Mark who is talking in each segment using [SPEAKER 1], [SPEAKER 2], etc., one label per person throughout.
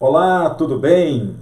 [SPEAKER 1] Olá, tudo bem?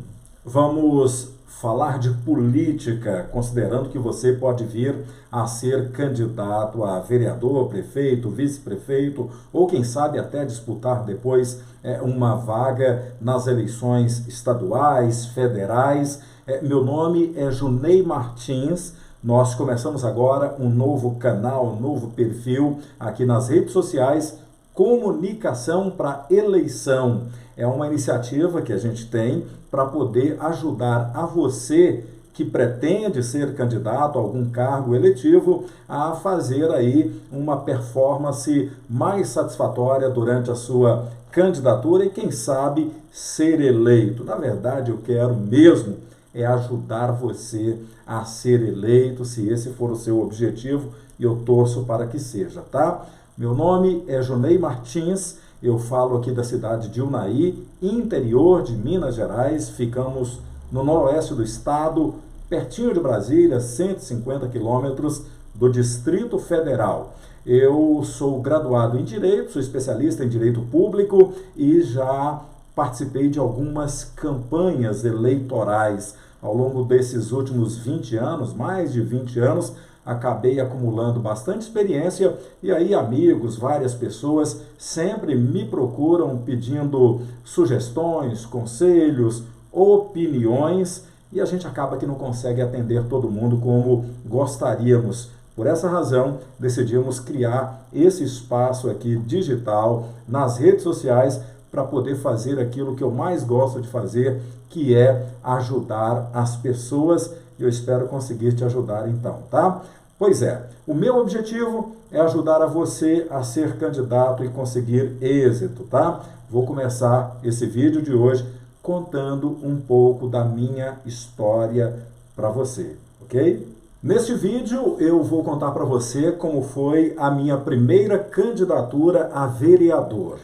[SPEAKER 1] Vamos falar de política, considerando que você pode vir a ser candidato a vereador, prefeito, vice-prefeito ou quem sabe até disputar depois uma vaga nas eleições estaduais, federais. Meu nome é Junei Martins. Nós começamos agora um novo canal, um novo perfil aqui nas redes sociais, Comunicação para Eleição. É uma iniciativa que a gente tem para poder ajudar a você que pretende ser candidato a algum cargo eletivo a fazer aí uma performance mais satisfatória durante a sua candidatura e quem sabe ser eleito. Na verdade, eu quero mesmo ajudar você a ser eleito, se esse for o seu objetivo, e eu torço para que seja, tá? Meu nome é Junei Martins, eu falo aqui da cidade de Unai, interior de Minas Gerais, ficamos no noroeste do estado, pertinho de Brasília, 150 quilômetros do Distrito Federal. Eu sou graduado em Direito, sou especialista em Direito Público e já participei de algumas campanhas eleitorais. Ao longo desses últimos 20 anos, mais de 20 anos, acabei acumulando bastante experiência e aí amigos, várias pessoas sempre me procuram pedindo sugestões, conselhos, opiniões e a gente acaba que não consegue atender todo mundo como gostaríamos. Por essa razão, decidimos criar esse espaço aqui digital nas redes sociais para poder fazer aquilo que eu mais gosto de fazer, que é ajudar as pessoas. Eu espero conseguir te ajudar então, tá? Pois é, o meu objetivo é ajudar a você a ser candidato e conseguir êxito, tá? Vou começar esse vídeo de hoje contando um pouco da minha história para você, ok? Neste vídeo eu vou contar para você como foi a minha primeira candidatura a vereador.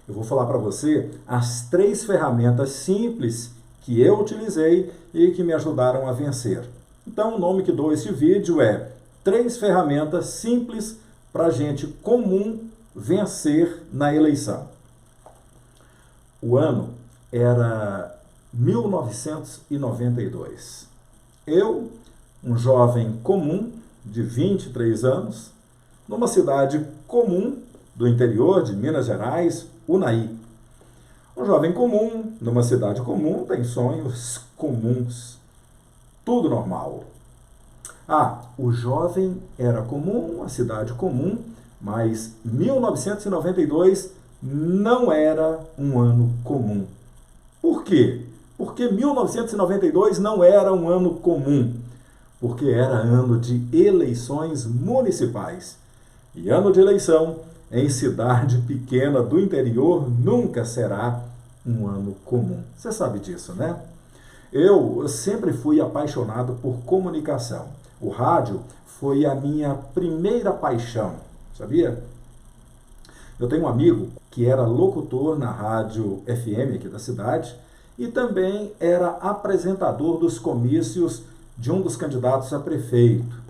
[SPEAKER 1] Eu vou falar para você as 3 ferramentas simples que eu utilizei e que me ajudaram a vencer. Então, o nome que dou a este vídeo é 3 ferramentas simples para gente comum vencer na eleição. O ano era 1992. Eu, um jovem comum de 23 anos, numa cidade comum do interior de Minas Gerais, Unai. Um jovem comum, numa cidade comum, tem sonhos comuns. Tudo normal. O jovem era comum, a cidade comum, mas 1992 não era um ano comum. Por quê? Porque 1992 não era um ano comum. Porque era ano de eleições municipais. E ano de eleição em cidade pequena do interior nunca será um ano comum. Você sabe disso, né? Eu sempre fui apaixonado por comunicação. O rádio foi a minha primeira paixão, sabia? Eu tenho um amigo que era locutor na rádio FM aqui da cidade e também era apresentador dos comícios de um dos candidatos a prefeito.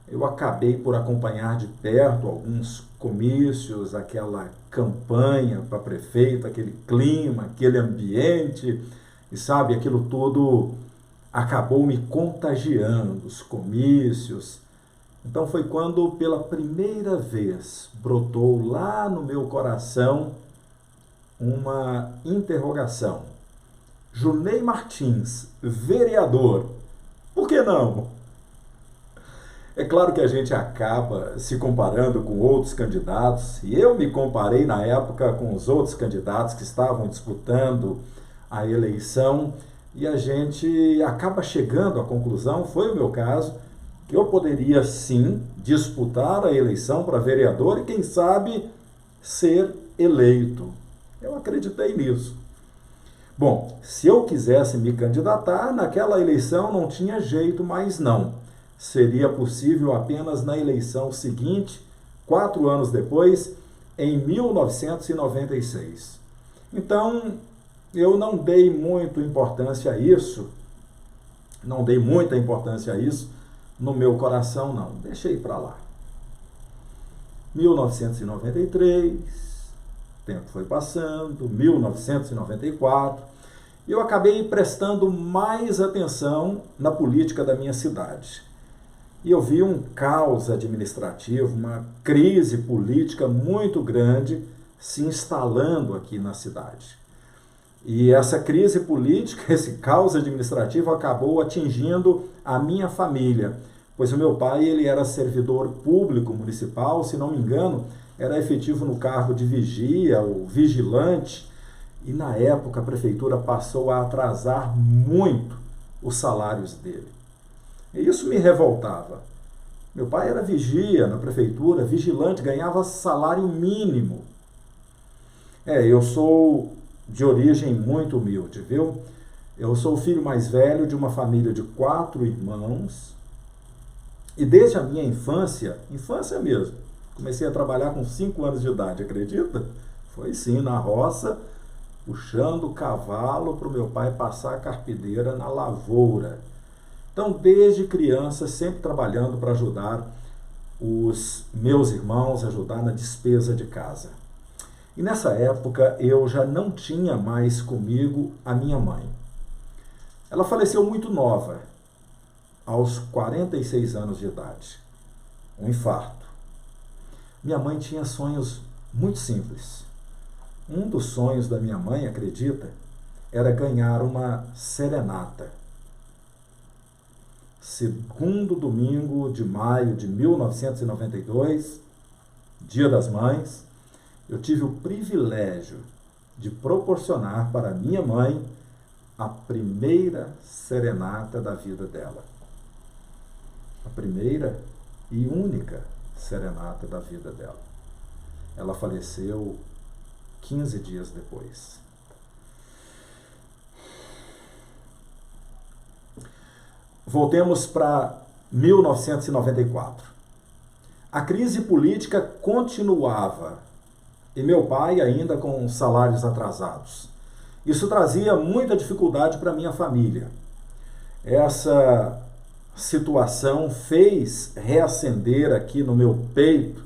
[SPEAKER 1] Eu acabei por acompanhar de perto alguns comícios, aquela campanha para prefeito, aquele clima, aquele ambiente, e sabe, aquilo tudo acabou me contagiando, os comícios. Então foi quando pela primeira vez brotou lá no meu coração uma interrogação. Junei Martins, vereador, por que não? É claro que a gente acaba se comparando com outros candidatos, e eu me comparei na época com os outros candidatos que estavam disputando a eleição, e a gente acaba chegando à conclusão, foi o meu caso, que eu poderia sim disputar a eleição para vereador e quem sabe ser eleito. Eu acreditei nisso. Bom, se eu quisesse me candidatar, naquela eleição não tinha jeito mais não. Seria possível apenas na eleição seguinte, 4 anos depois, em 1996. Então, eu não dei muita importância a isso, no meu coração não, deixei para lá. 1993, tempo foi passando, 1994, e eu acabei prestando mais atenção na política da minha cidade. E eu vi um caos administrativo, uma crise política muito grande se instalando aqui na cidade. E essa crise política, esse caos administrativo acabou atingindo a minha família, pois o meu pai ele era servidor público municipal, se não me engano, era efetivo no cargo de vigia ou vigilante, e na época a prefeitura passou a atrasar muito os salários dele. E isso me revoltava. Meu pai era vigia na prefeitura, vigilante, ganhava salário mínimo. Eu sou de origem muito humilde, viu? Eu sou o filho mais velho de uma família de 4 irmãos, e desde a minha infância mesmo, comecei a trabalhar com 5 anos de idade, acredita? Foi sim, na roça, puxando o cavalo para o meu pai passar a carpideira na lavoura. Então, desde criança, sempre trabalhando para ajudar os meus irmãos, ajudar na despesa de casa. E nessa época, eu já não tinha mais comigo a minha mãe. Ela faleceu muito nova, aos 46 anos de idade. Um infarto. Minha mãe tinha sonhos muito simples. Um dos sonhos da minha mãe, acredita, era ganhar uma serenata. Segundo domingo de maio de 1992, Dia das Mães, eu tive o privilégio de proporcionar para minha mãe a primeira serenata da vida dela. A primeira e única serenata da vida dela. Ela faleceu 15 dias depois. Voltemos para 1994. A crise política continuava e meu pai ainda com salários atrasados. Isso trazia muita dificuldade para minha família. Essa situação fez reacender aqui no meu peito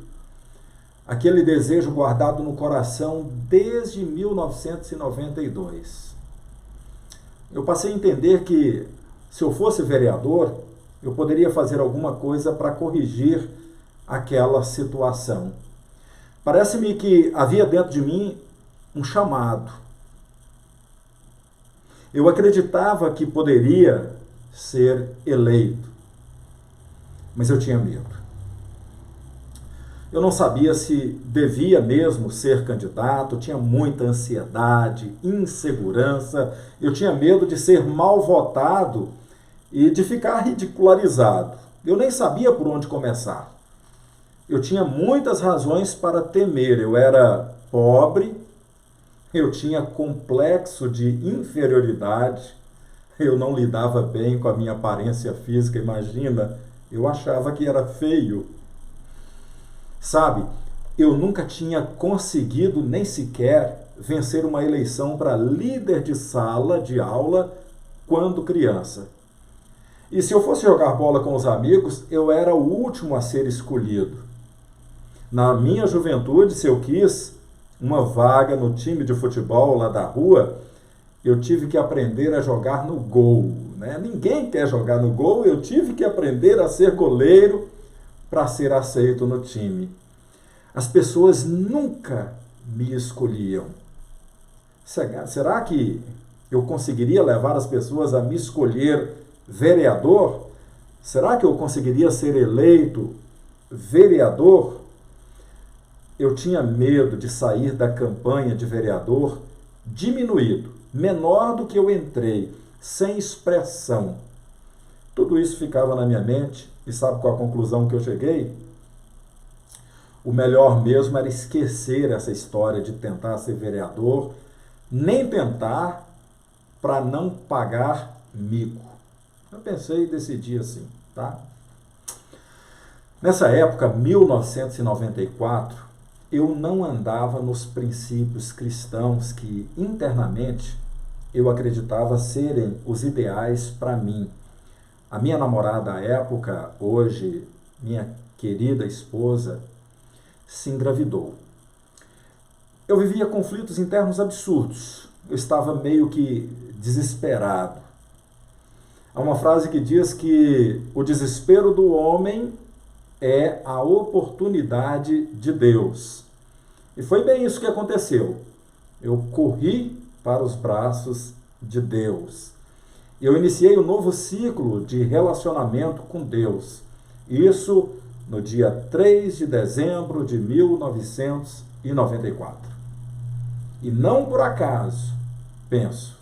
[SPEAKER 1] aquele desejo guardado no coração desde 1992. Eu passei a entender que, se eu fosse vereador, eu poderia fazer alguma coisa para corrigir aquela situação. Parece-me que havia dentro de mim um chamado. Eu acreditava que poderia ser eleito, mas eu tinha medo. Eu não sabia se devia mesmo ser candidato, tinha muita ansiedade, insegurança, eu tinha medo de ser mal votado e de ficar ridicularizado. Eu nem sabia por onde começar. Eu tinha muitas razões para temer. Eu era pobre, eu tinha complexo de inferioridade, eu não lidava bem com a minha aparência física, imagina, eu achava que era feio. Sabe, eu nunca tinha conseguido nem sequer vencer uma eleição para líder de sala de aula quando criança. E se eu fosse jogar bola com os amigos, eu era o último a ser escolhido. Na minha juventude, se eu quis uma vaga no time de futebol lá da rua, eu tive que aprender a jogar no gol, né? Ninguém quer jogar no gol, eu tive que aprender a ser goleiro para ser aceito no time. As pessoas nunca me escolhiam. Será que eu conseguiria levar as pessoas a me escolher vereador? Será que eu conseguiria ser eleito vereador? Eu tinha medo de sair da campanha de vereador diminuído, menor do que eu entrei, sem expressão. Tudo isso ficava na minha mente, e sabe qual a conclusão que eu cheguei? O melhor mesmo era esquecer essa história de tentar ser vereador, nem tentar, para não pagar mico. Eu pensei e decidi assim, tá? Nessa época, 1994, eu não andava nos princípios cristãos que internamente eu acreditava serem os ideais para mim. A minha namorada à época, hoje minha querida esposa, se engravidou. eu vivia conflitos internos absurdos. Eu estava meio que desesperado. Há uma frase que diz que o desespero do homem é a oportunidade de Deus. E foi bem isso que aconteceu. Eu corri para os braços de Deus. Eu iniciei um novo ciclo de relacionamento com Deus. Isso no dia 3 de dezembro de 1994. E não por acaso, penso,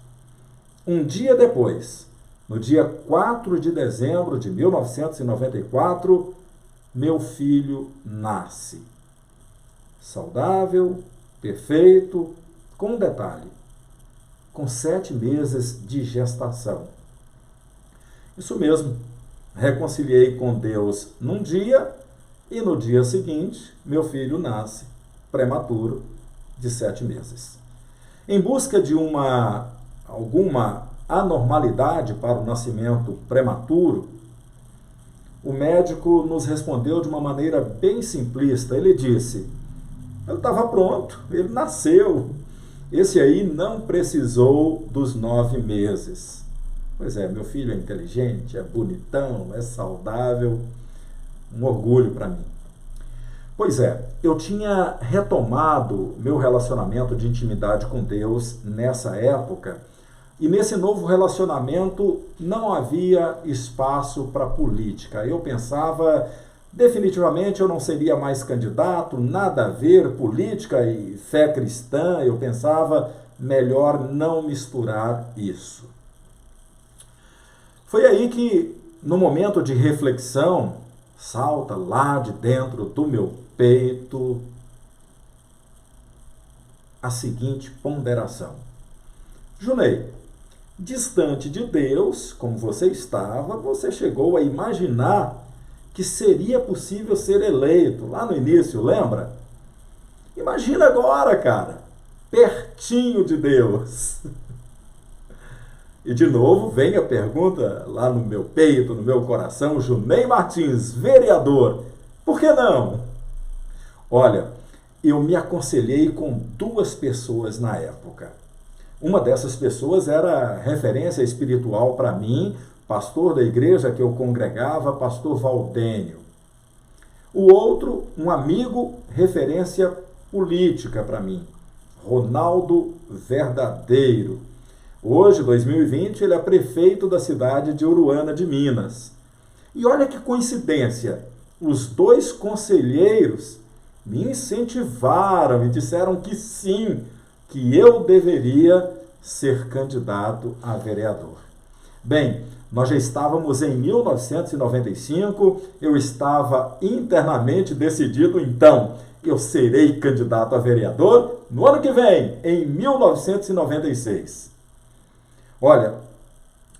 [SPEAKER 1] um dia depois, no dia 4 de dezembro de 1994, meu filho nasce. Saudável, perfeito, com um detalhe, com 7 meses de gestação. Isso mesmo, reconciliei com Deus num dia e no dia seguinte, meu filho nasce, prematuro, de 7 meses. Em busca de alguma anormalidade para o nascimento prematuro, o médico nos respondeu de uma maneira bem simplista. Ele disse, ele estava pronto, ele nasceu. Esse aí não precisou dos 9 meses. Pois é, meu filho é inteligente, é bonitão, é saudável, um orgulho para mim. Pois é, eu tinha retomado meu relacionamento de intimidade com Deus nessa época, e nesse novo relacionamento não havia espaço para política. Eu pensava, definitivamente eu não seria mais candidato, nada a ver, política e fé cristã. Eu pensava, melhor não misturar isso. Foi aí que, no momento de reflexão, salta lá de dentro do meu peito a seguinte ponderação. Junei, distante de Deus, como você estava, você chegou a imaginar que seria possível ser eleito lá no início, lembra? Imagina agora, cara, pertinho de Deus. E de novo vem a pergunta lá no meu peito, no meu coração, Junei Martins, vereador, por que não? Olha, eu me aconselhei com 2 pessoas na época. Uma dessas pessoas era referência espiritual para mim, pastor da igreja que eu congregava, pastor Valdênio. O outro, um amigo, referência política para mim, Ronaldo Verdadeiro. Hoje, 2020, ele é prefeito da cidade de Uruana de Minas. E olha que coincidência, os 2 conselheiros me incentivaram e disseram que sim, que eu deveria ser candidato a vereador. Bem, nós já estávamos em 1995, eu estava internamente decidido, então, eu serei candidato a vereador no ano que vem, em 1996. Olha,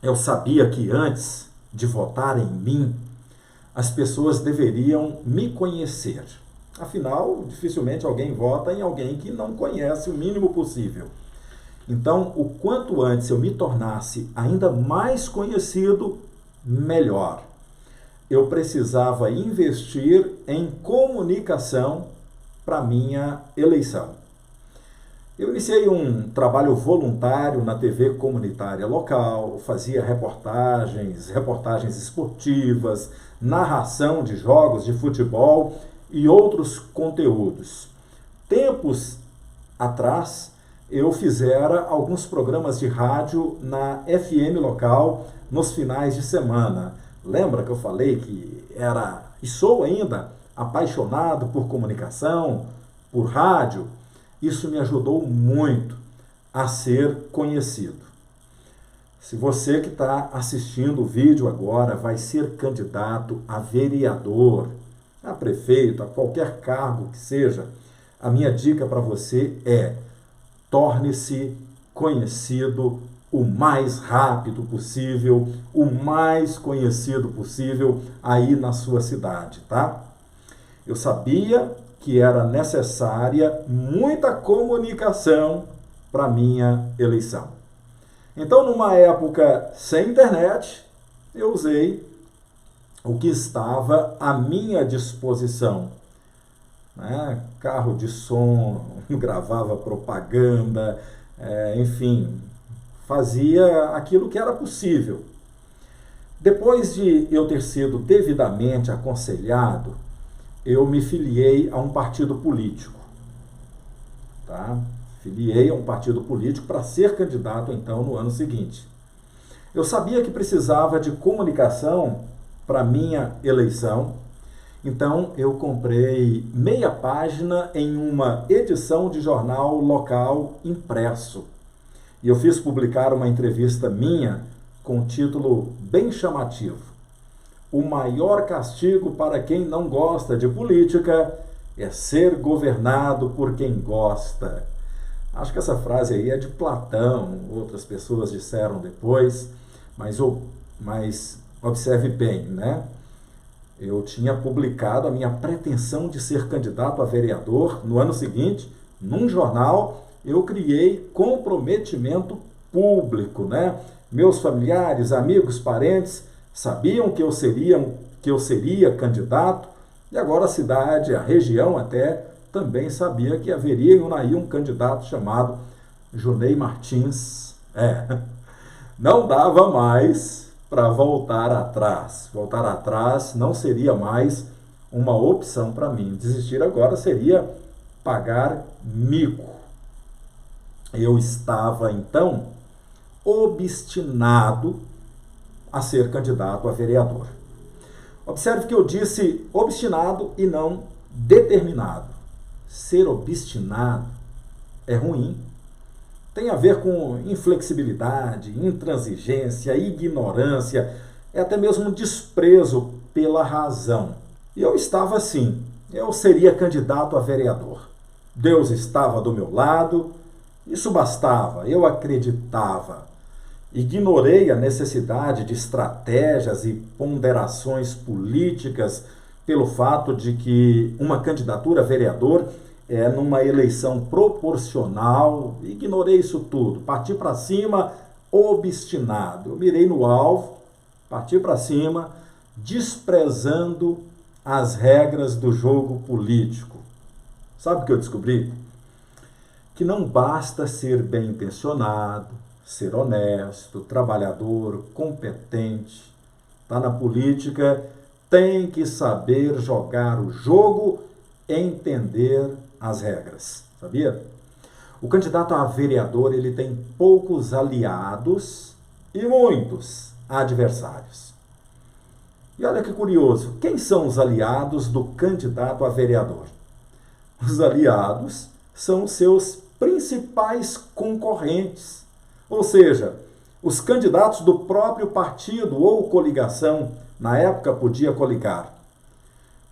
[SPEAKER 1] eu sabia que antes de votar em mim, as pessoas deveriam me conhecer. Afinal, dificilmente alguém vota em alguém que não conhece o mínimo possível. Então, o quanto antes eu me tornasse ainda mais conhecido, melhor. Eu precisava investir em comunicação para minha eleição. Eu iniciei um trabalho voluntário na TV comunitária local, fazia reportagens esportivas, narração de jogos de futebol e outros conteúdos. Tempos atrás, eu fizera alguns programas de rádio na FM local nos finais de semana. Lembra que eu falei que era, e sou ainda, apaixonado por comunicação, por rádio? Isso me ajudou muito a ser conhecido. Se você que está assistindo o vídeo agora vai ser candidato a vereador, a prefeito, a qualquer cargo que seja, a minha dica para você é: torne-se conhecido o mais rápido possível, o mais conhecido possível aí na sua cidade, tá? Eu sabia que era necessária muita comunicação para minha eleição. Então, numa época sem internet, eu usei o que estava à minha disposição. né? Carro de som, gravava propaganda, enfim, fazia aquilo que era possível. Depois de eu ter sido devidamente aconselhado, eu me filiei a um partido político, tá? Filiei a um partido político para ser candidato, então, no ano seguinte. Eu sabia que precisava de comunicação para minha eleição, então eu comprei meia página em uma edição de jornal local impresso. E eu fiz publicar uma entrevista minha com um título bem chamativo: O maior castigo para quem não gosta de política é ser governado por quem gosta. Acho que essa frase aí é de Platão, outras pessoas disseram depois, mas observe bem, né? Eu tinha publicado a minha pretensão de ser candidato a vereador no ano seguinte, num jornal. Eu criei comprometimento público, né? Meus familiares, amigos, parentes sabiam que eu seria candidato, e agora a cidade, a região até, também sabia que haveria em Unai um candidato chamado Junei Martins. Não dava mais para voltar atrás. Voltar atrás não seria mais uma opção para mim. Desistir agora seria pagar mico. Eu estava, então, obstinado a ser candidato a vereador. Observe que eu disse obstinado e não determinado. Ser obstinado é ruim. Tem a ver com inflexibilidade, intransigência, ignorância, é até mesmo um desprezo pela razão. E eu estava assim, eu seria candidato a vereador. Deus estava do meu lado, isso bastava, eu acreditava. Ignorei a necessidade de estratégias e ponderações políticas pelo fato de que uma candidatura a vereador é numa eleição proporcional. Ignorei isso tudo, parti para cima obstinado. Eu mirei no alvo, parti para cima, desprezando as regras do jogo político. Sabe o que eu descobri? Que não basta ser bem intencionado, ser honesto, trabalhador, competente. Tá na política, tem que saber jogar o jogo, entender as regras, sabia? O candidato a vereador, ele tem poucos aliados e muitos adversários. E olha que curioso, quem são os aliados do candidato a vereador? Os aliados são seus principais concorrentes, ou seja, os candidatos do próprio partido ou coligação. Na época podia coligar,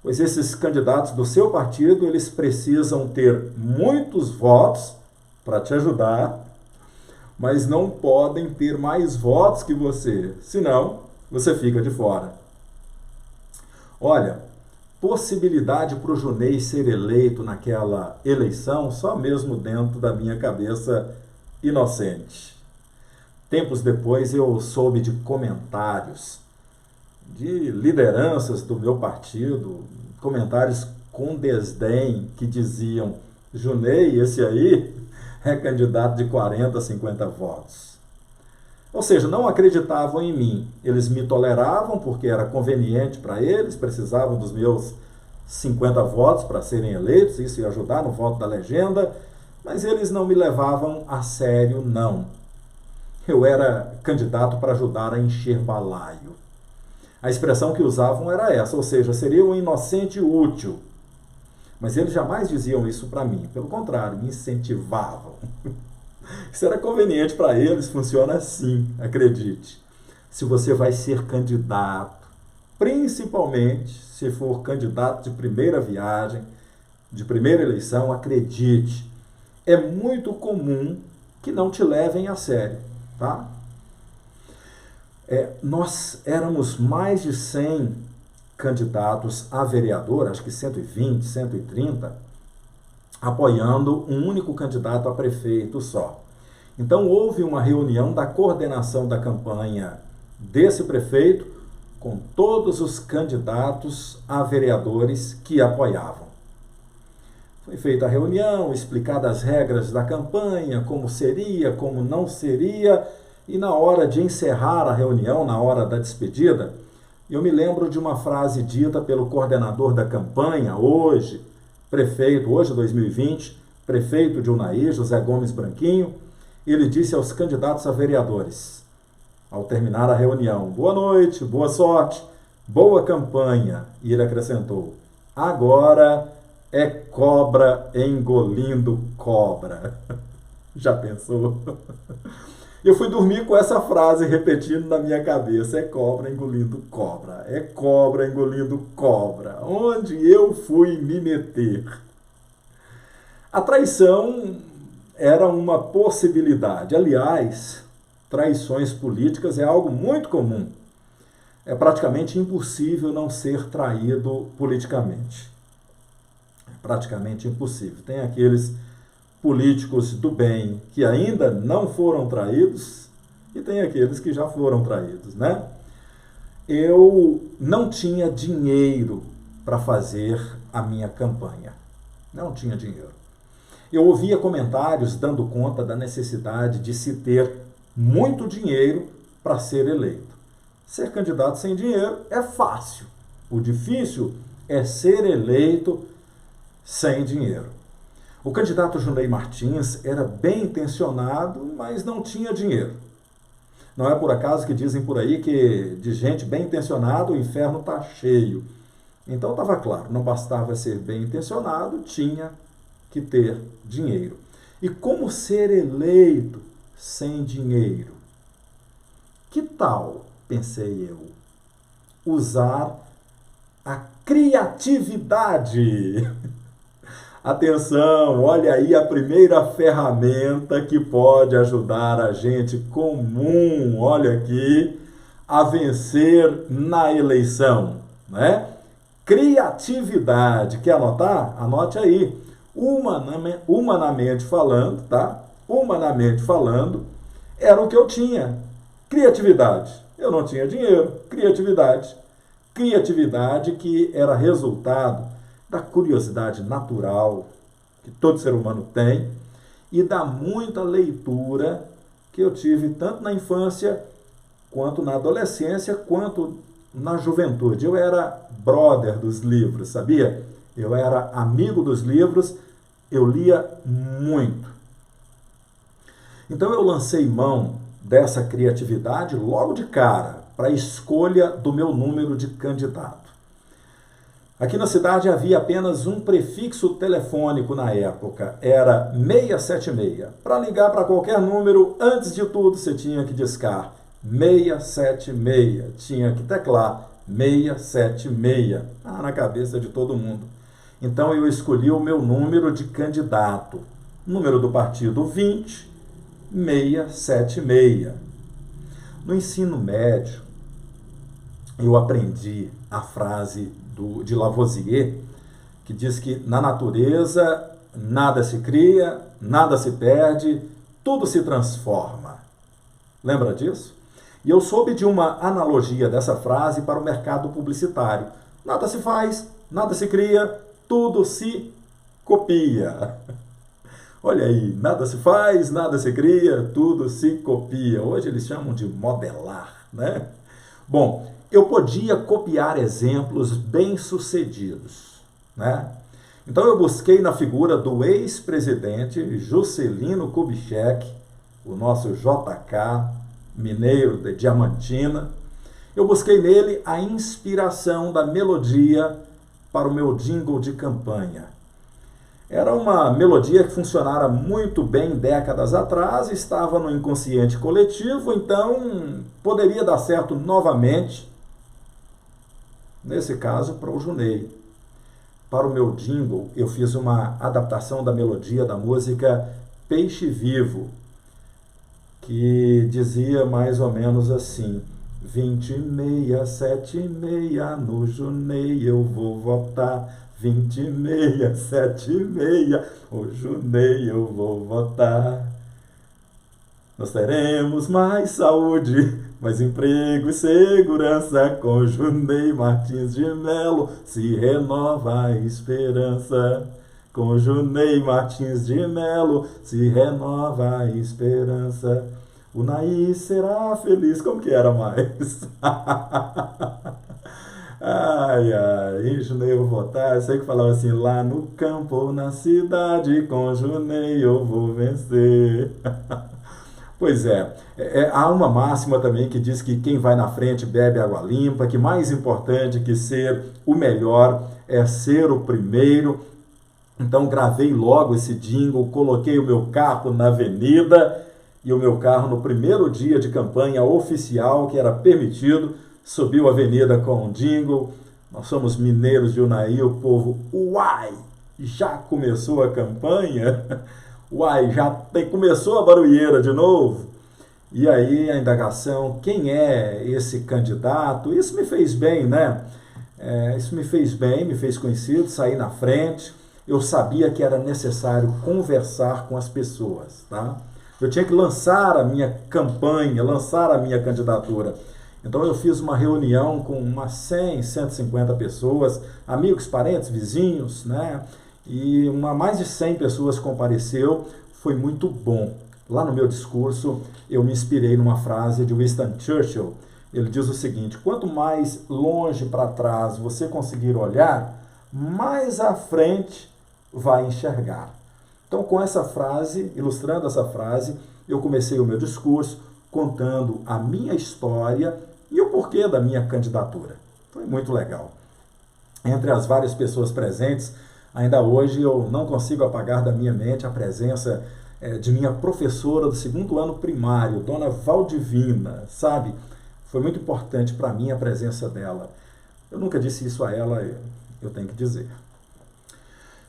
[SPEAKER 1] pois esses candidatos do seu partido, eles precisam ter muitos votos para te ajudar, mas não podem ter mais votos que você, senão você fica de fora. Olha, possibilidade para o Junei ser eleito naquela eleição só mesmo dentro da minha cabeça inocente. Tempos depois eu soube de comentários de lideranças do meu partido, comentários com desdém, que diziam: Junei, esse aí é candidato de 40, 50 votos. Ou seja, não acreditavam em mim. Eles me toleravam porque era conveniente para eles, precisavam dos meus 50 votos para serem eleitos, isso ia ajudar no voto da legenda, mas eles não me levavam a sério, não. Eu era candidato para ajudar a encher balaio. A expressão que usavam era essa, ou seja, seria um inocente útil. Mas eles jamais diziam isso para mim, pelo contrário, me incentivavam. Isso era conveniente para eles, funciona assim, acredite. Se você vai ser candidato, principalmente se for candidato de primeira viagem, de primeira eleição, acredite, é muito comum que não te levem a sério, tá? Nós éramos mais de 100 candidatos a vereador, acho que 120, 130, apoiando um único candidato a prefeito só. Então houve uma reunião da coordenação da campanha desse prefeito com todos os candidatos a vereadores que apoiavam. Foi feita a reunião, explicadas as regras da campanha, como seria, como não seria, e na hora de encerrar a reunião, na hora da despedida, eu me lembro de uma frase dita pelo coordenador da campanha, hoje 2020, prefeito de Unai, José Gomes Branquinho. Ele disse aos candidatos a vereadores, ao terminar a reunião: boa noite, boa sorte, boa campanha. E ele acrescentou: agora é cobra engolindo cobra. Já pensou? Eu fui dormir com essa frase repetindo na minha cabeça: é cobra engolindo cobra, é cobra engolindo cobra. Onde eu fui me meter? A traição era uma possibilidade. Aliás, traições políticas é algo muito comum. É praticamente impossível não ser traído politicamente. É praticamente impossível. Tem aqueles políticos do bem que ainda não foram traídos e tem aqueles que já foram traídos, né? Eu não tinha dinheiro para fazer a minha campanha. Não tinha dinheiro. Eu ouvia comentários dando conta da necessidade de se ter muito dinheiro para ser eleito. Ser candidato sem dinheiro é fácil. O difícil é ser eleito sem dinheiro. O candidato Junei Martins era bem intencionado, mas não tinha dinheiro. Não é por acaso que dizem por aí que de gente bem intencionada o inferno está cheio. Então estava claro, não bastava ser bem intencionado, tinha que ter dinheiro. E como ser eleito sem dinheiro? Que tal, pensei eu, usar a criatividade? Atenção, olha aí a primeira ferramenta que pode ajudar a gente comum, olha aqui, a vencer na eleição, né? Criatividade. Quer anotar? Anote aí. Humanamente falando, tá? Humanamente falando, era o que eu tinha. Criatividade. Eu não tinha dinheiro. Criatividade. Criatividade que era resultado da curiosidade natural que todo ser humano tem e da muita leitura que eu tive tanto na infância, quanto na adolescência, quanto na juventude. Eu era brother dos livros, sabia? Eu era amigo dos livros, eu lia muito. Então eu lancei mão dessa criatividade logo de cara para a escolha do meu número de candidato. Aqui na cidade havia apenas um prefixo telefônico na época, era 676. Para ligar para qualquer número, antes de tudo você tinha que discar 676, tinha que teclar 676, na cabeça de todo mundo. Então eu escolhi o meu número de candidato, número do partido 20, 676. No ensino médio, eu aprendi a frase de Lavoisier, que diz que na natureza nada se cria, nada se perde, tudo se transforma. Lembra disso? E eu soube de uma analogia dessa frase para o mercado publicitário. Nada se faz, nada se cria, tudo se copia. Olha aí, nada se faz, nada se cria, tudo se copia. Hoje eles chamam de modelar, né? Bom, eu podia copiar exemplos bem-sucedidos, né? Então eu busquei na figura do ex-presidente Juscelino Kubitschek, o nosso JK, mineiro de Diamantina. Eu busquei nele a inspiração da melodia para o meu jingle de campanha. Era uma melodia que funcionara muito bem décadas atrás, estava no inconsciente coletivo, então poderia dar certo novamente, nesse caso, para o Junei. Para o meu jingle, eu fiz uma adaptação da melodia da música Peixe Vivo, que dizia mais ou menos assim: 26, 76, no Junei eu vou votar. 26, 76, o Junei eu vou votar. Nós teremos mais saúde, mais emprego e segurança. Com Junei Martins de Melo se renova a esperança. com Junei Martins de Melo se renova a esperança. O Naí será feliz. Como que era mais? Ai, ai, Junei eu vou votar. Eu sei que falava assim, lá no campo ou na cidade, com Junei eu vou vencer. Pois é, há uma máxima também que diz que quem vai na frente bebe água limpa, que mais importante que ser o melhor é ser o primeiro. Então gravei logo esse jingle, coloquei o meu carro na avenida e o meu carro no primeiro dia de campanha oficial, que era permitido, subiu a avenida com um jingle. Nós somos mineiros de Unai, o povo, uai, já começou a campanha? Uai, começou a barulheira de novo? E aí a indagação, quem é esse candidato? Isso me fez bem, né? Isso me fez bem, me fez conhecido, saí na frente. Eu sabia que era necessário conversar com as pessoas, tá? Eu tinha que lançar a minha campanha, lançar a minha candidatura. Então eu fiz uma reunião com umas 100, 150 pessoas, amigos, parentes, vizinhos, né? E mais de 100 pessoas compareceu, foi muito bom. Lá no meu discurso, eu me inspirei numa frase de Winston Churchill. Ele diz o seguinte, quanto mais longe para trás você conseguir olhar, mais à frente vai enxergar. Então, com essa frase, ilustrando essa frase, eu comecei o meu discurso contando a minha história e o porquê da minha candidatura. Foi muito legal. Entre as várias pessoas presentes, ainda hoje eu não consigo apagar da minha mente a presença de minha professora do 2º ano primário, Dona Valdivina, sabe? Foi muito importante para mim a presença dela. Eu nunca disse isso a ela, eu tenho que dizer.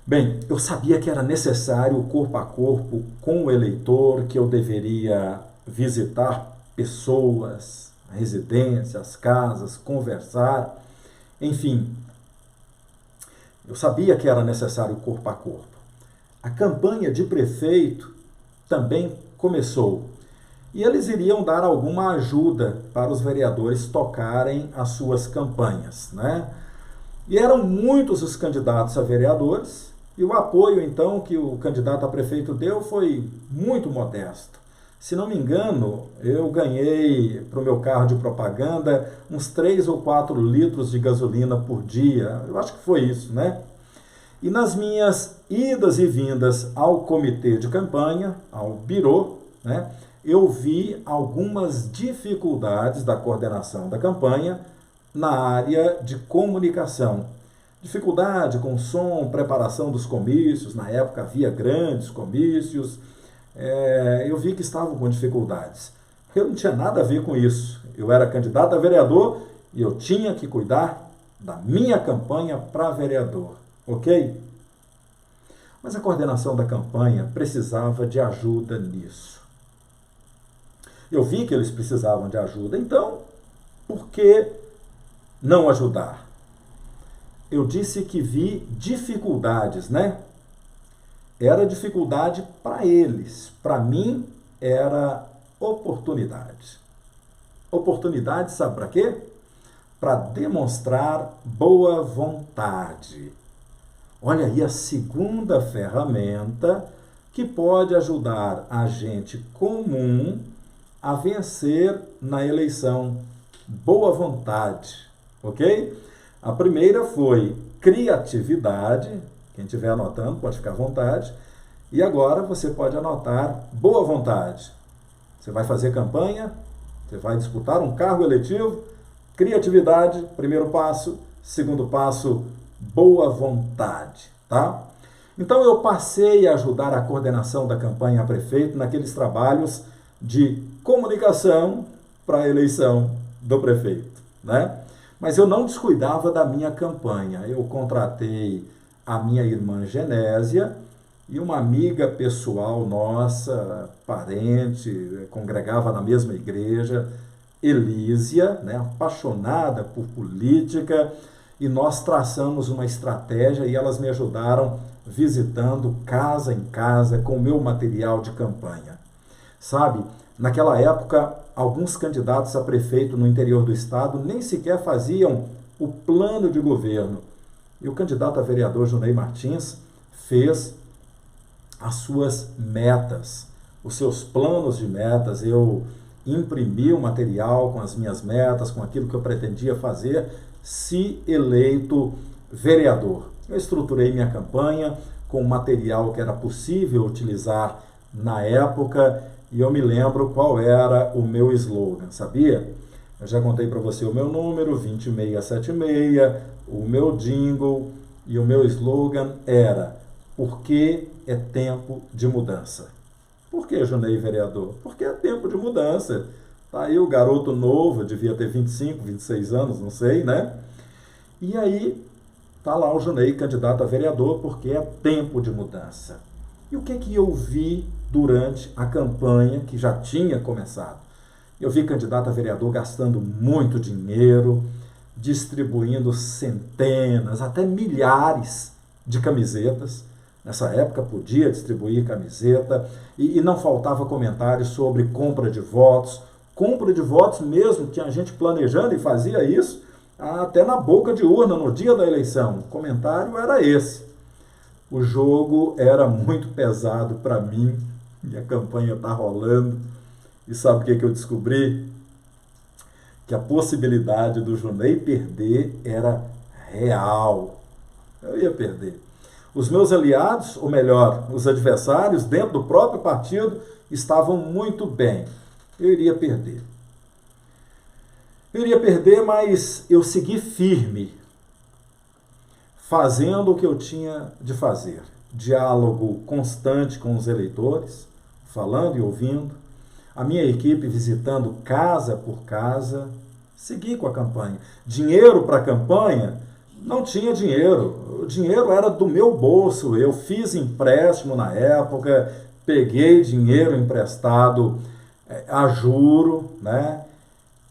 [SPEAKER 1] Bem, eu sabia que era necessário o corpo a corpo com o eleitor, que eu deveria visitar pessoas, residências, casas, conversar, enfim. Eu sabia que era necessário o corpo a corpo. A campanha de prefeito também começou. E eles iriam dar alguma ajuda para os vereadores tocarem as suas campanhas, né? E eram muitos os candidatos a vereadores, e o apoio, então, que o candidato a prefeito deu foi muito modesto. Se não me engano, eu ganhei para o meu carro de propaganda uns 3 ou 4 litros de gasolina por dia. Eu acho que foi isso, né? E nas minhas idas e vindas ao comitê de campanha, ao birô, né, eu vi algumas dificuldades da coordenação da campanha na área de comunicação. Dificuldade com som, preparação dos comícios, na época havia grandes comícios, eu vi que estavam com dificuldades. Eu não tinha nada a ver com isso. Eu era candidato a vereador e eu tinha que cuidar da minha campanha para vereador, ok? Mas a coordenação da campanha precisava de ajuda nisso. Eu vi que eles precisavam de ajuda, então, por que não ajudar? Eu disse que vi dificuldades, né? Era dificuldade para eles. Para mim, era oportunidade. Oportunidade, sabe para quê? Para demonstrar boa vontade. Olha aí a segunda ferramenta que pode ajudar a gente comum a vencer na eleição. Boa vontade, ok? A primeira foi criatividade. Quem estiver anotando pode ficar à vontade. E agora você pode anotar boa vontade. Você vai fazer campanha, você vai disputar um cargo eletivo. Criatividade, primeiro passo. Segundo passo, boa vontade, tá? Então eu passei a ajudar a coordenação da campanha a prefeito naqueles trabalhos de comunicação para a eleição do prefeito, né? Mas eu não descuidava da minha campanha. Eu contratei a minha irmã Genésia e uma amiga pessoal nossa, parente, congregava na mesma igreja, Elísia, né, apaixonada por política, e nós traçamos uma estratégia e elas me ajudaram visitando casa em casa com o meu material de campanha. Sabe, naquela época, alguns candidatos a prefeito no interior do estado nem sequer faziam o plano de governo. E o candidato a vereador Junei Martins fez as suas metas, os seus planos de metas. Eu imprimi o material com as minhas metas, com aquilo que eu pretendia fazer, se eleito vereador. Eu estruturei minha campanha com o material que era possível utilizar na época e eu me lembro qual era o meu slogan, sabia? Eu já contei para você o meu número, 20676, o meu jingle e o meu slogan era: porque é tempo de mudança. Por que, Junei, vereador? Porque é tempo de mudança. Tá aí o garoto novo, devia ter 25, 26 anos, não sei, né? E aí, tá lá o Junei, candidato a vereador, porque é tempo de mudança. E o que eu vi durante a campanha que já tinha começado? Eu vi candidato a vereador gastando muito dinheiro, distribuindo centenas, até milhares de camisetas. Nessa época podia distribuir camiseta e não faltava comentários sobre compra de votos. Compra de votos mesmo, tinha gente planejando e fazia isso até na boca de urna no dia da eleição. O comentário era esse. O jogo era muito pesado para mim e a campanha está rolando. E sabe o que eu descobri? Que a possibilidade do Junei perder era real. Eu ia perder. Os meus aliados, ou melhor, os adversários dentro do próprio partido, estavam muito bem. Eu iria perder. Eu iria perder, mas eu segui firme, fazendo o que eu tinha de fazer. Diálogo constante com os eleitores, falando e ouvindo. A minha equipe visitando casa por casa. Segui com a campanha. Dinheiro para a campanha? Não tinha dinheiro. O dinheiro era do meu bolso. Eu fiz empréstimo na época, peguei dinheiro emprestado a juro, né?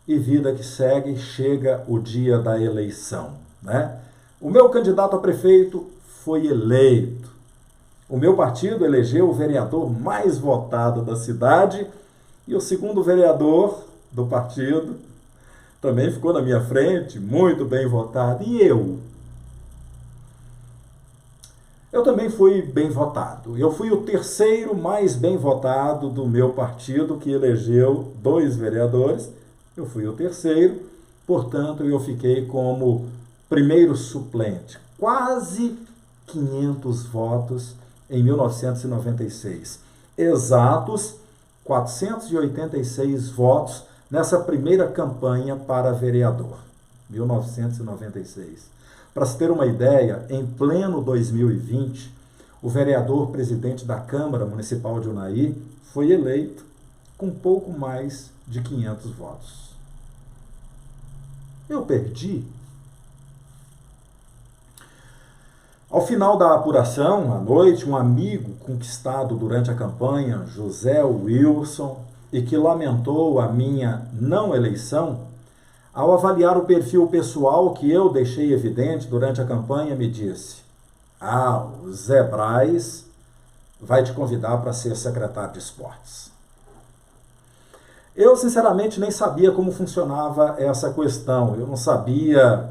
[SPEAKER 1] E vida que segue, chega o dia da eleição, né? O meu candidato a prefeito foi eleito. O meu partido elegeu o vereador mais votado da cidade e o segundo vereador do partido também ficou na minha frente, muito bem votado. E eu? Eu também fui bem votado. Eu fui o terceiro mais bem votado do meu partido, que elegeu 2 vereadores. Eu fui o terceiro, portanto, eu fiquei como primeiro suplente. Quase 500 votos em 1996. Exatos 486 votos nessa primeira campanha para vereador, 1996. Para se ter uma ideia, em pleno 2020, o vereador presidente da Câmara Municipal de Unai foi eleito com pouco mais de 500 votos. Eu perdi. Ao final da apuração, à noite, um amigo conquistado durante a campanha, José Wilson, e que lamentou a minha não eleição, ao avaliar o perfil pessoal que eu deixei evidente durante a campanha, me disse: o Zé Braz vai te convidar para ser secretário de esportes. Eu, sinceramente, nem sabia como funcionava essa questão. Eu não sabia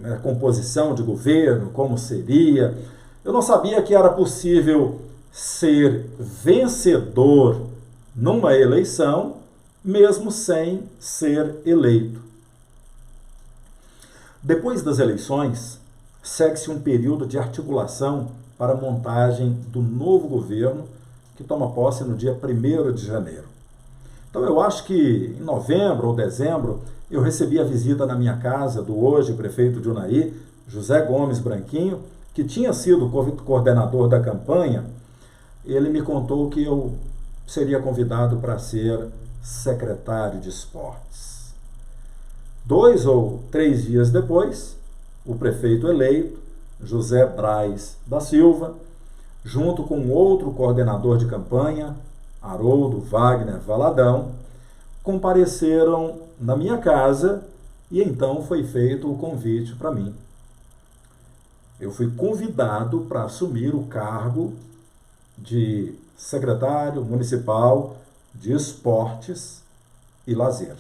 [SPEAKER 1] a composição de governo, como seria. Eu não sabia que era possível ser vencedor numa eleição, mesmo sem ser eleito. Depois das eleições, segue-se um período de articulação para a montagem do novo governo, que toma posse no dia 1º de janeiro. Então eu acho que em novembro ou dezembro eu recebi a visita na minha casa do hoje prefeito de Unai, José Gomes Branquinho, que tinha sido coordenador da campanha. Ele me contou que eu seria convidado para ser secretário de esportes. 2 ou 3 dias depois, o prefeito eleito, José Braz da Silva, junto com outro coordenador de campanha, Haroldo Wagner Valadão, compareceram na minha casa e então foi feito o convite para mim. Eu fui convidado para assumir o cargo de secretário municipal de esportes e lazer.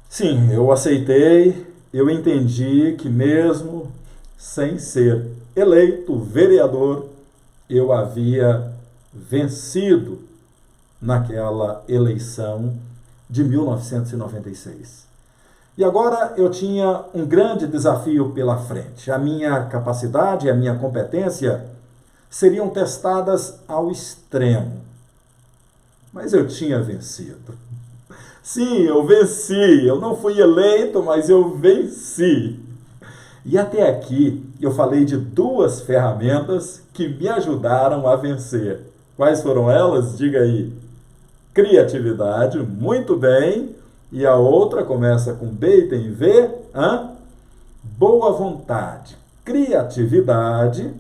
[SPEAKER 1] Sim, eu aceitei, eu entendi que mesmo sem ser eleito vereador, eu havia vencido naquela eleição de 1996. E agora eu tinha um grande desafio pela frente. A minha capacidade e a minha competência seriam testadas ao extremo. Mas eu tinha vencido. Sim, eu venci. Eu não fui eleito, mas eu venci. E até aqui eu falei de duas ferramentas que me ajudaram a vencer. Quais foram elas? Diga aí. Criatividade, muito bem. E a outra começa com B e tem V. Boa vontade. Criatividade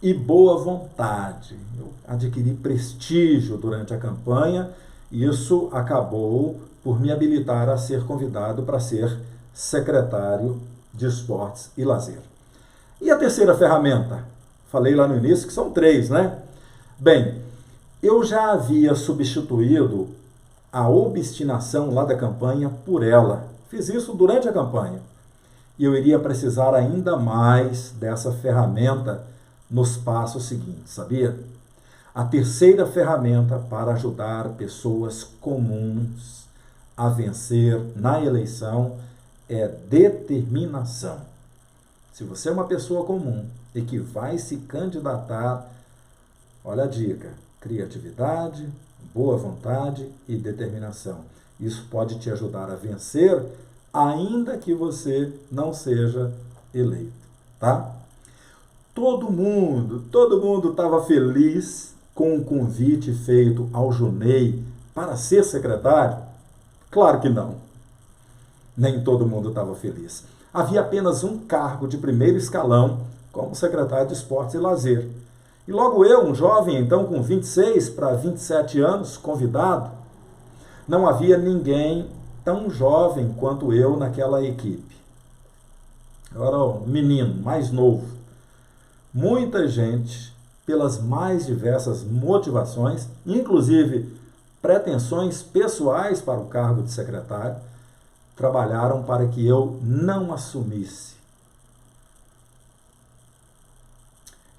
[SPEAKER 1] e boa vontade. Eu adquiri prestígio durante a campanha e isso acabou por me habilitar a ser convidado para ser secretário de Esportes e Lazer. E a terceira ferramenta? Falei lá no início que são 3, né? Bem, eu já havia substituído a obstinação lá da campanha por ela. Fiz isso durante a campanha. E eu iria precisar ainda mais dessa ferramenta nos passos seguintes, sabia? A terceira ferramenta para ajudar pessoas comuns a vencer na eleição é determinação. Se você é uma pessoa comum e que vai se candidatar, olha a dica: criatividade, boa vontade e determinação. Isso pode te ajudar a vencer, ainda que você não seja eleito, tá? Todo mundo estava feliz com o convite feito ao Junei para ser secretário? Claro que não. Nem todo mundo estava feliz. Havia apenas um cargo de primeiro escalão como secretário de Esportes e Lazer. E logo eu, um jovem, então com 26 para 27 anos, convidado, não havia ninguém tão jovem quanto eu naquela equipe. Eu era um menino, mais novo. Muita gente, pelas mais diversas motivações, inclusive pretensões pessoais para o cargo de secretário, trabalharam para que eu não assumisse.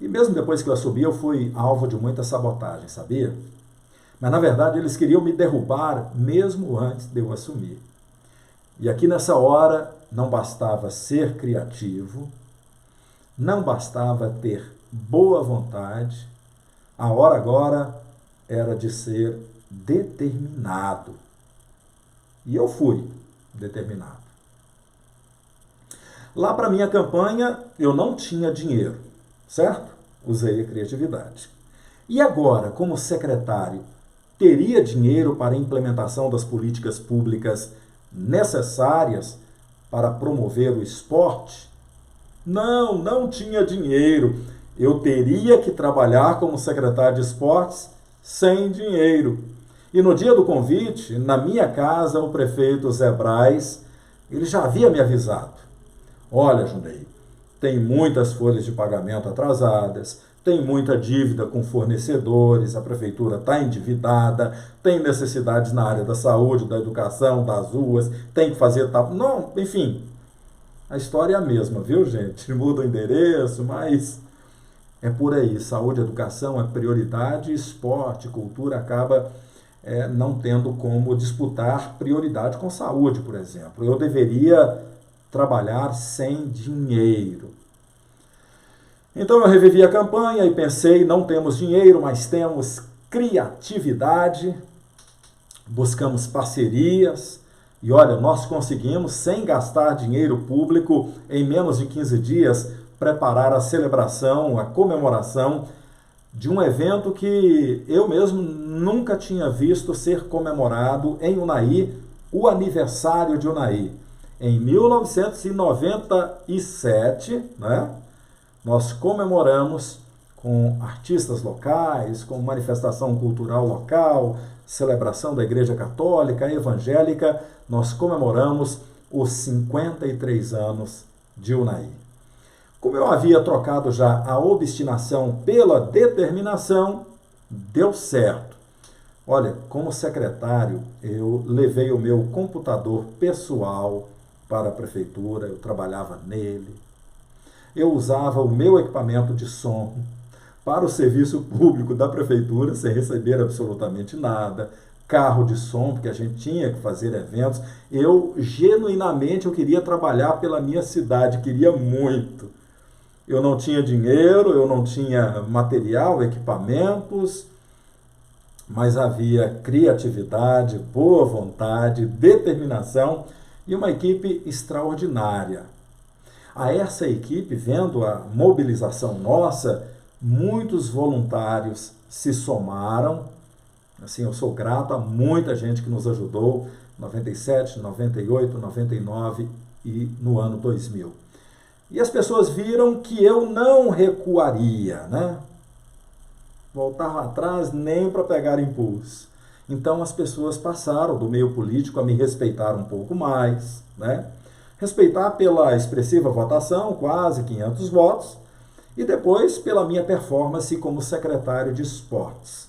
[SPEAKER 1] E mesmo depois que eu assumi, eu fui alvo de muita sabotagem, sabia? Mas, na verdade, eles queriam me derrubar mesmo antes de eu assumir. E aqui nessa hora, não bastava ser criativo, não bastava ter boa vontade, a hora agora era de ser determinado. E eu fui determinado. Lá para minha campanha, eu não tinha dinheiro, certo? Usei a criatividade. E agora, como secretário, teria dinheiro para a implementação das políticas públicas necessárias para promover o esporte? Não, não tinha dinheiro. Eu teria que trabalhar como secretário de esportes sem dinheiro. E no dia do convite, na minha casa, o prefeito Zé Braz, ele já havia me avisado. Olha, Junei, tem muitas folhas de pagamento atrasadas, tem muita dívida com fornecedores, a prefeitura está endividada, tem necessidades na área da saúde, da educação, das ruas, tem que fazer tal... Não, enfim, a história é a mesma, viu, gente? Muda o endereço, mas é por aí. Saúde, educação é prioridade, esporte, cultura acaba não tendo como disputar prioridade com saúde, por exemplo. Eu deveria trabalhar sem dinheiro. Então eu revivi a campanha e pensei, não temos dinheiro, mas temos criatividade, buscamos parcerias e olha, nós conseguimos, sem gastar dinheiro público, em menos de 15 dias, preparar a celebração, a comemoração de um evento que eu mesmo nunca tinha visto ser comemorado em Unai, o aniversário de Unai. Em 1997, né, nós comemoramos com artistas locais, com manifestação cultural local, celebração da Igreja Católica, Evangélica, nós comemoramos os 53 anos de Unai. Como eu havia trocado já a obstinação pela determinação, deu certo. Olha, como secretário, eu levei o meu computador pessoal para a prefeitura, eu trabalhava nele. eu usava o meu equipamento de som para o serviço público da prefeitura, sem receber absolutamente nada, carro de som, porque a gente tinha que fazer eventos. Genuinamente, eu queria trabalhar pela minha cidade, queria muito. Eu não tinha dinheiro, eu não tinha material, equipamentos, mas havia criatividade, boa vontade, determinação e uma equipe extraordinária. A essa equipe, vendo a mobilização nossa, muitos voluntários se somaram. Assim, eu sou grato a muita gente que nos ajudou, 97, 98, 99 e no ano 2000. E as pessoas viram que eu não recuaria, né? Voltava atrás nem para pegar impulso. Então as pessoas passaram do meio político a me respeitar um pouco mais, né? Respeitar pela expressiva votação, quase 500 votos, e depois pela minha performance como secretário de esportes.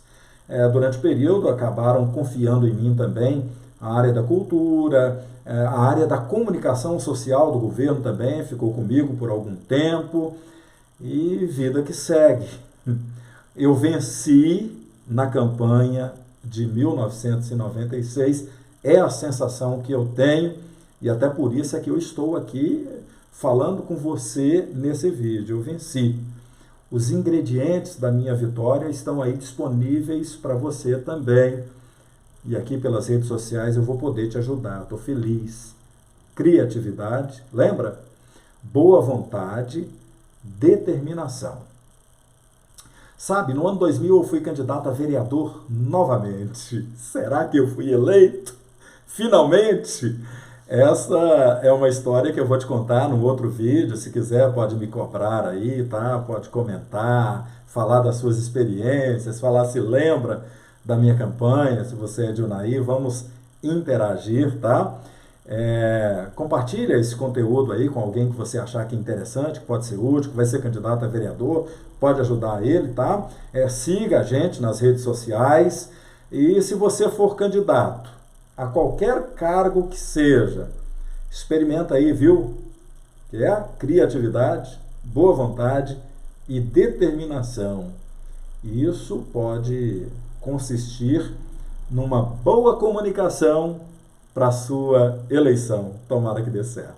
[SPEAKER 1] Durante o período acabaram confiando em mim também a área da cultura, a área da comunicação social do governo também ficou comigo por algum tempo, e vida que segue. Eu venci na campanha de 1996, é a sensação que eu tenho, e até por isso é que eu estou aqui falando com você nesse vídeo. Eu venci. Os ingredientes da minha vitória estão aí disponíveis para você também. E aqui pelas redes sociais eu vou poder te ajudar. Estou feliz. Criatividade, lembra? Boa vontade, determinação. Sabe, no ano 2000 eu fui candidato a vereador novamente. Será que eu fui eleito? Finalmente! Essa é uma história que eu vou te contar num outro vídeo. Se quiser, pode me cobrar aí, tá? Pode comentar, falar das suas experiências, falar se lembra da minha campanha, se você é de Unai, vamos interagir, tá? Compartilha esse conteúdo aí com alguém que você achar que é interessante, que pode ser útil, que vai ser candidato a vereador, pode ajudar ele, tá? Siga a gente nas redes sociais e se você for candidato a qualquer cargo que seja, experimenta aí, viu? Que é criatividade, boa vontade e determinação. E isso pode consistir numa boa comunicação para a sua eleição. Tomara que dê certo.